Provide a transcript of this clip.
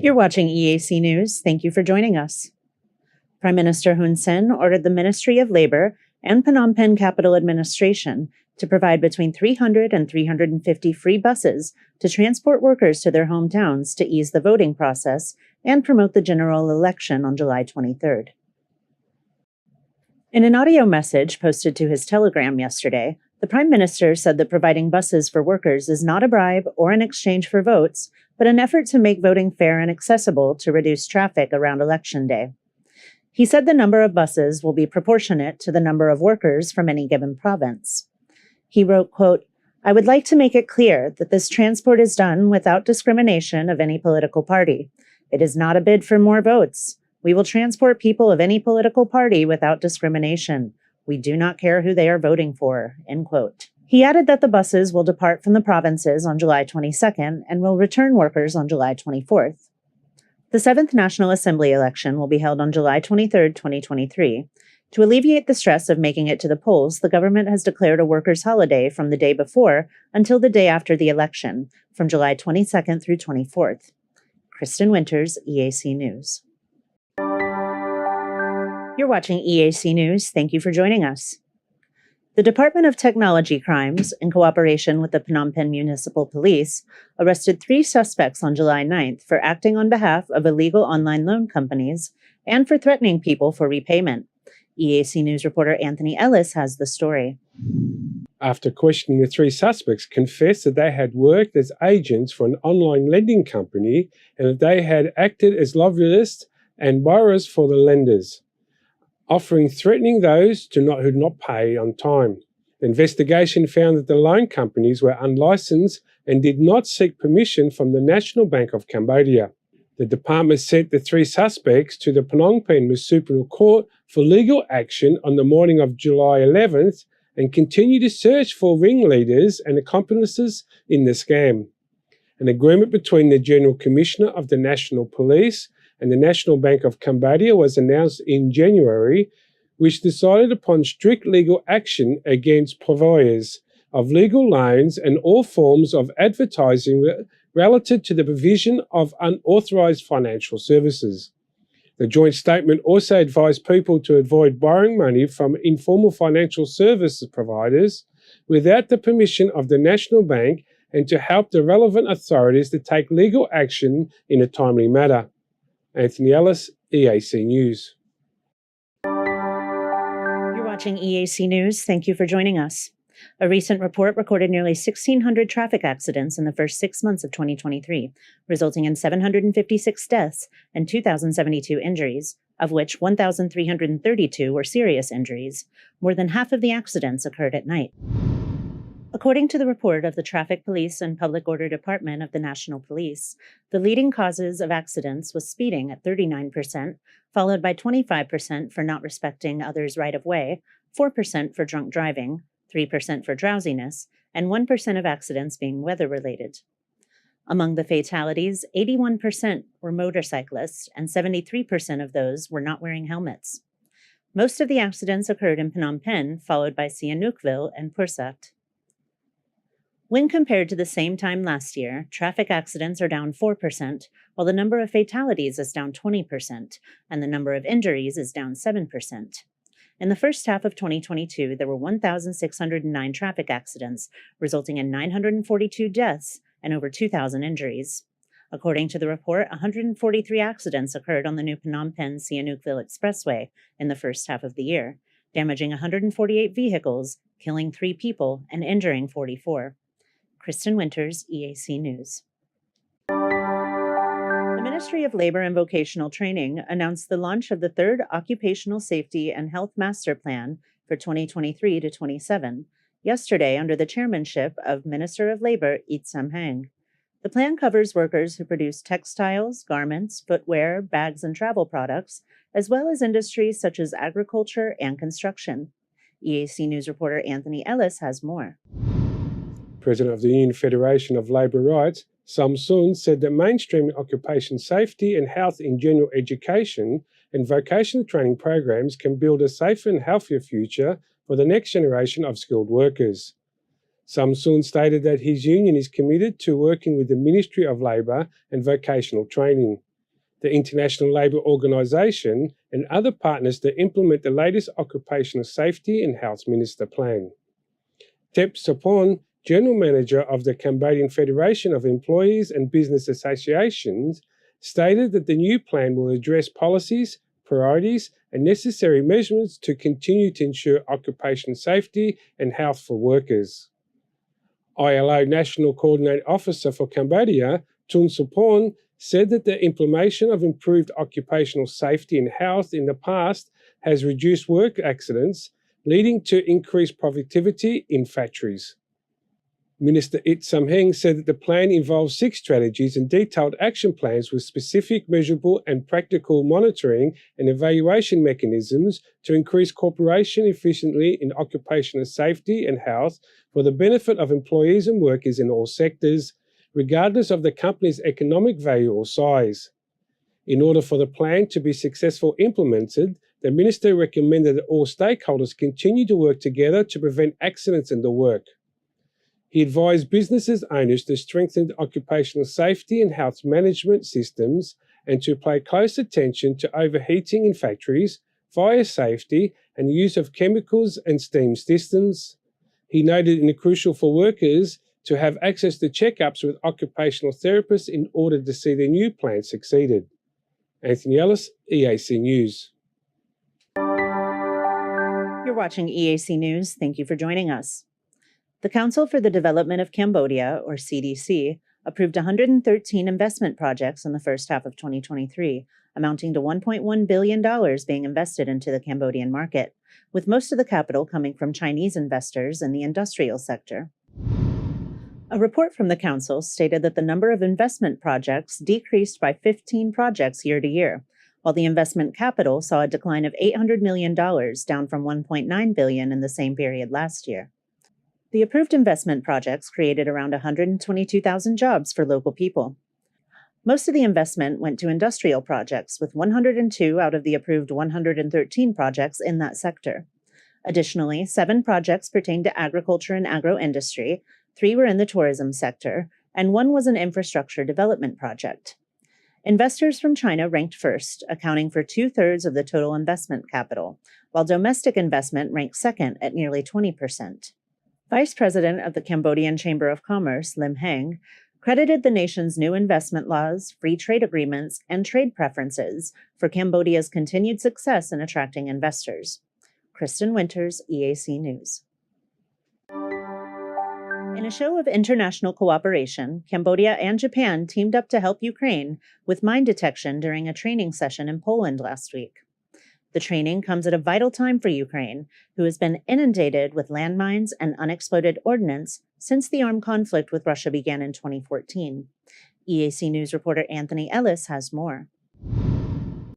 You're watching EAC News. Thank you for joining us. Prime Minister Hun Sen ordered the Ministry of Labor and Phnom Penh Capital Administration to provide between 300 and 350 free buses to transport workers to their hometowns to ease the voting process and promote the general election on July 23rd. In an audio message posted to his Telegram yesterday, the Prime Minister said that providing buses for workers is not a bribe or an exchange for votes, but an effort to make voting fair and accessible to reduce traffic around Election Day. He said the number of buses will be proportionate to the number of workers from any given province. He wrote, quote, "I would like to make it clear that this transport is done without discrimination of any political party. It is not a bid for more votes. We will transport people of any political party without discrimination. We do not care who they are voting for," end quote. He added that the buses will depart from the provinces on July 22nd and will return workers on July 24th. The 7th National Assembly election will be held on July 23, 2023. To alleviate the stress of making it to the polls, the government has declared a workers' holiday from the day before until the day after the election, from July 22nd through 24th. Kristen Winters, EAC News. You're watching EAC News. Thank you for joining us. The Department of Technology Crimes, in cooperation with the Phnom Penh Municipal Police, arrested 3 suspects on July 9th for acting on behalf of illegal online loan companies and for threatening people for repayment. EAC News reporter Anthony Ellis has the story. After questioning, the 3 suspects confessed that they had worked as agents for an online lending company and that they had acted as lobbyists and borrowers for the lenders, threatening those who did not pay on time. The investigation found that the loan companies were unlicensed and did not seek permission from the National Bank of Cambodia. The department sent the 3 suspects to the Phnom Penh Municipal Court for legal action on the morning of July 11th and continued to search for ringleaders and accomplices in the scam. An agreement between the General Commissioner of the National Police and the National Bank of Cambodia was announced in January, which decided upon strict legal action against providers of legal loans and all forms of advertising relative to the provision of unauthorized financial services. The joint statement also advised people to avoid borrowing money from informal financial services providers without the permission of the National Bank and to help the relevant authorities to take legal action in a timely manner. Anthony Ellis, EAC News. You're watching EAC News. Thank you for joining us. A recent report recorded nearly 1,600 traffic accidents in the first 6 months of 2023, resulting in 756 deaths and 2,072 injuries, of which 1,332 were serious injuries. More than half of the accidents occurred at night. According to the report of the Traffic Police and Public Order Department of the National Police, the leading causes of accidents was speeding at 39%, followed by 25% for not respecting others' right-of-way, 4% for drunk driving, 3% for drowsiness, and 1% of accidents being weather-related. Among the fatalities, 81% were motorcyclists, and 73% of those were not wearing helmets. Most of the accidents occurred in Phnom Penh, followed by Sihanoukville and Pursat. When compared to the same time last year, traffic accidents are down 4%, while the number of fatalities is down 20%, and the number of injuries is down 7%. In the first half of 2022, there were 1,609 traffic accidents, resulting in 942 deaths and over 2,000 injuries. According to the report, 143 accidents occurred on the new Phnom Penh-Sihanoukville Expressway in the first half of the year, damaging 148 vehicles, killing 3 people, and injuring 44. Kristen Winters, EAC News. The Ministry of Labor and Vocational Training announced the launch of the 3rd Occupational Safety and Health Master Plan for 2023 to 27 yesterday under the chairmanship of Minister of Labor It Sam Hang. The plan covers workers who produce textiles, garments, footwear, bags, and travel products, as well as industries such as agriculture and construction. EAC News reporter Anthony Ellis has more. President of the Union Federation of Labour Rights, Sam Soon, said that mainstreaming occupation safety and health in general education and vocational training programs can build a safer and healthier future for the next generation of skilled workers. Sam Soon stated that his union is committed to working with the Ministry of Labour and Vocational Training. the International Labour Organization, and other partners to implement the latest Occupational Safety and Health Minister plan. Tep Sopon, General Manager of the Cambodian Federation of Employees and Business Associations, stated that the new plan will address policies, priorities, and necessary measurements to continue to ensure occupational safety and health for workers. ILO National Coordinating Officer for Cambodia, Tun Supon, said that the implementation of improved occupational safety and health in the past has reduced work accidents, leading to increased productivity in factories. Minister It Samheng said that the plan involves 6 strategies and detailed action plans with specific, measurable and practical monitoring and evaluation mechanisms to increase cooperation efficiently in occupational safety and health for the benefit of employees and workers in all sectors, regardless of the company's economic value or size. In order for the plan to be successfully implemented, the minister recommended that all stakeholders continue to work together to prevent accidents in the work. He advised business owners to strengthen occupational safety and health management systems and to pay close attention to overheating in factories, fire safety, and the use of chemicals and steam systems. He noted it crucial for workers to have access to checkups with occupational therapists in order to see their new plan succeeded. Anthony Ellis, EAC News. You're watching EAC News. Thank you for joining us. The Council for the Development of Cambodia, or CDC, approved 113 investment projects in the first half of 2023, amounting to $1.1 billion being invested into the Cambodian market, with most of the capital coming from Chinese investors in the industrial sector. A report from the Council stated that the number of investment projects decreased by 15 projects year to year, while the investment capital saw a decline of $800 million, down from $1.9 billion in the same period last year. The approved investment projects created around 122,000 jobs for local people. Most of the investment went to industrial projects, with 102 out of the approved 113 projects in that sector. Additionally, 7 projects pertained to agriculture and agro-industry, 3 were in the tourism sector, and 1 was an infrastructure development project. Investors from China ranked first, accounting for 2/3 of the total investment capital, while domestic investment ranked second at nearly 20%. Vice President of the Cambodian Chamber of Commerce, Lim Heng, credited the nation's new investment laws, free trade agreements, and trade preferences for Cambodia's continued success in attracting investors. Kristen Winters, EAC News. In a show of international cooperation, Cambodia and Japan teamed up to help Ukraine with mine detection during a training session in Poland last week. The training comes at a vital time for Ukraine, who has been inundated with landmines and unexploded ordnance since the armed conflict with Russia began in 2014. EAC News reporter Anthony Ellis has more.